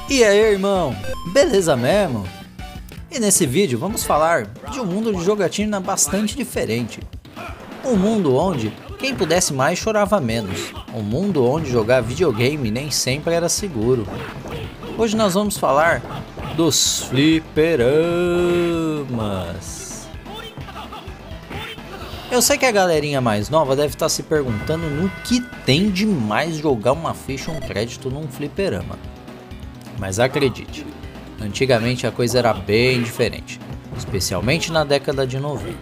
E aí, irmão? Beleza mesmo? E nesse vídeo vamos falar de um mundo de jogatina bastante diferente. Um mundo onde quem pudesse mais chorava menos. Um mundo onde jogar videogame nem sempre era seguro. Hoje nós vamos falar dos fliperamas. Eu sei que a galerinha mais nova deve estar se perguntando no que tem de mais jogar uma ficha ou um crédito num fliperama. Mas acredite, antigamente a coisa era bem diferente, especialmente na década de 90.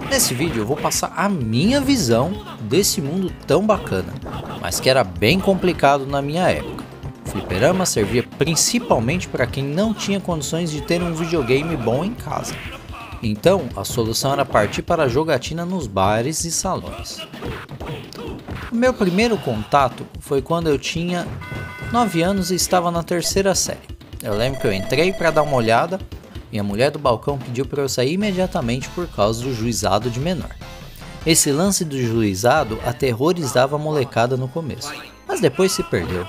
Nesse vídeo eu vou passar a minha visão desse mundo tão bacana, mas que era bem complicado na minha época. O fliperama servia principalmente para quem não tinha condições de ter um videogame bom em casa. Então a solução era partir para a jogatina nos bares e salões. O meu primeiro contato foi quando eu tinha 9 anos e estava na terceira série. Eu lembro que eu entrei para dar uma olhada e a mulher do balcão pediu para eu sair imediatamente por causa do juizado de menor. Esse lance do juizado aterrorizava a molecada no começo, mas depois se perdeu.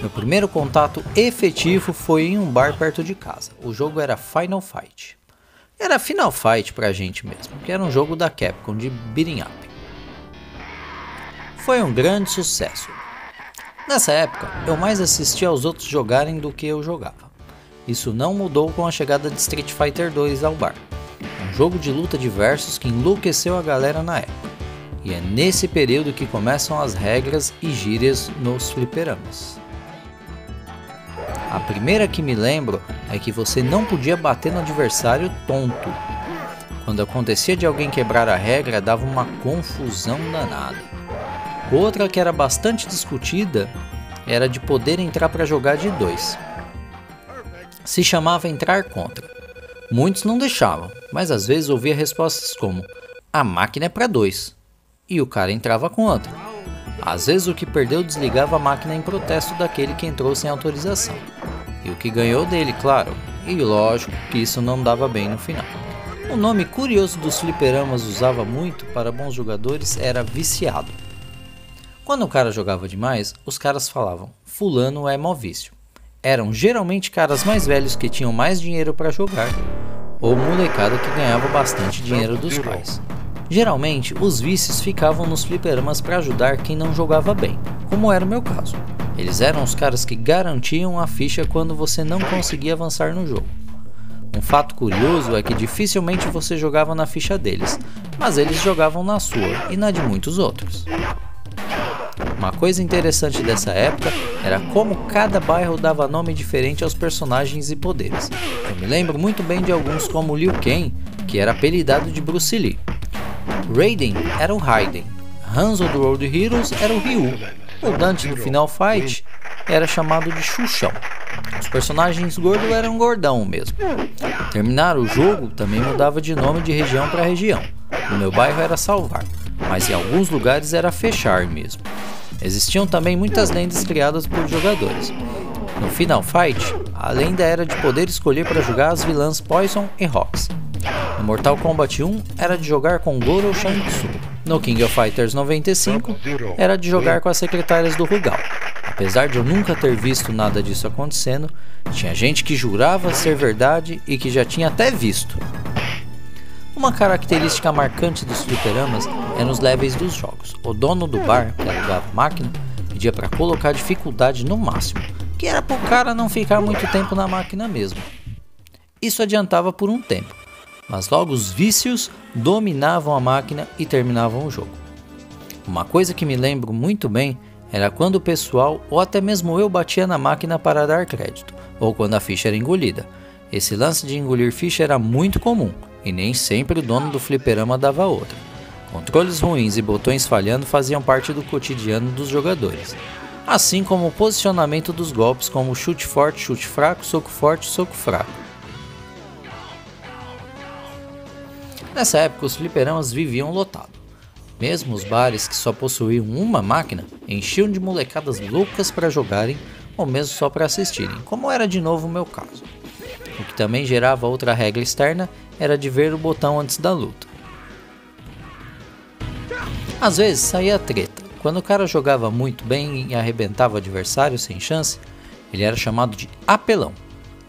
Meu primeiro contato efetivo foi em um bar perto de casa. O jogo era Final Fight. Era Final Fight pra gente mesmo, que era um jogo da Capcom de beating up. Foi um grande sucesso. Nessa época, eu mais assistia aos outros jogarem do que eu jogava. Isso não mudou com a chegada de Street Fighter 2 ao bar, um jogo de luta de versus que enlouqueceu a galera na época. E é nesse período que começam as regras e gírias nos fliperamas. A primeira que me lembro é que você não podia bater no adversário tonto. Quando acontecia de alguém quebrar a regra, dava uma confusão danada. Outra que era bastante discutida era de poder entrar para jogar de dois. Se chamava entrar contra. Muitos não deixavam, mas às vezes ouvia respostas como: a máquina é para dois, e o cara entrava contra. Às vezes o que perdeu desligava a máquina em protesto daquele que entrou sem autorização. E o que ganhou dele, claro, e lógico que isso não dava bem no final. O nome curioso dos fliperamas usava muito para bons jogadores era viciado. Quando o cara jogava demais, os caras falavam: fulano é mó vício. Eram geralmente caras mais velhos que tinham mais dinheiro para jogar, ou molecada que ganhava bastante dinheiro dos pais. Geralmente, os vícios ficavam nos fliperamas para ajudar quem não jogava bem, como era o meu caso. Eles eram os caras que garantiam a ficha quando você não conseguia avançar no jogo. Um fato curioso é que dificilmente você jogava na ficha deles, mas eles jogavam na sua e na de muitos outros. Uma coisa interessante dessa época era como cada bairro dava nome diferente aos personagens e poderes. Eu me lembro muito bem de alguns como Liu Kang, que era apelidado de Bruce Lee. Raiden era o Raiden, Hanzo do Road Heroes era o Ryu, o Dante do Final Fight era chamado de Xuxão. Os personagens gordos eram gordão mesmo. Terminar o jogo também mudava de nome de região para região. No meu bairro era Salvar, mas em alguns lugares era Fechar mesmo. Existiam também muitas lendas criadas por jogadores. No Final Fight, a lenda era de poder escolher para jogar as vilãs Poison e Roxy. No Mortal Kombat 1 era de jogar com Goro ou Shang Tsung. No King of Fighters 95 era de jogar com as secretárias do Rugal. Apesar de eu nunca ter visto nada disso acontecendo, tinha gente que jurava ser verdade e que já tinha até visto. Uma característica marcante dos fliperamas eram os levels dos jogos. O dono do bar, que alugava a máquina, pedia para colocar dificuldade no máximo, que era para o cara não ficar muito tempo na máquina mesmo. Isso adiantava por um tempo, mas logo os vícios dominavam a máquina e terminavam o jogo. Uma coisa que me lembro muito bem era quando o pessoal, ou até mesmo eu, batia na máquina para dar crédito, ou quando a ficha era engolida. Esse lance de engolir ficha era muito comum, e nem sempre o dono do fliperama dava outra. Controles ruins e botões falhando faziam parte do cotidiano dos jogadores, assim como o posicionamento dos golpes como chute forte, chute fraco, soco forte, soco fraco. Nessa época os fliperamas viviam lotados. Mesmo os bares que só possuíam uma máquina enchiam de molecadas loucas para jogarem ou mesmo só para assistirem, como era de novo o meu caso. O que também gerava outra regra externa era de ver o botão antes da luta. Às vezes saía treta. Quando o cara jogava muito bem e arrebentava o adversário sem chance, Ele era chamado de apelão,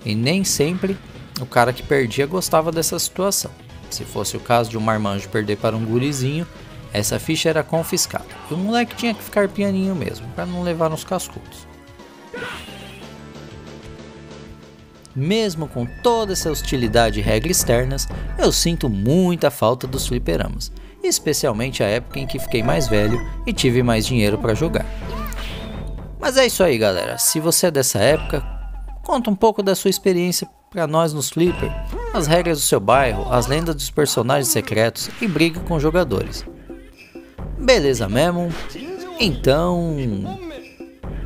e nem sempre o cara que perdia gostava dessa situação. Se fosse o caso de um marmanjo perder para um gurizinho, essa ficha era confiscada, e o moleque tinha que ficar pianinho mesmo, para não levar nos cascudos. Mesmo com toda essa hostilidade e regras externas, eu sinto muita falta dos fliperamas, especialmente a época em que fiquei mais velho e tive mais dinheiro para jogar. Mas é isso aí, galera. Se você é dessa época, conta um pouco da sua experiência para nós nos flipper, as regras do seu bairro, as lendas dos personagens secretos e briga com jogadores. Beleza mesmo? Então,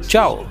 tchau!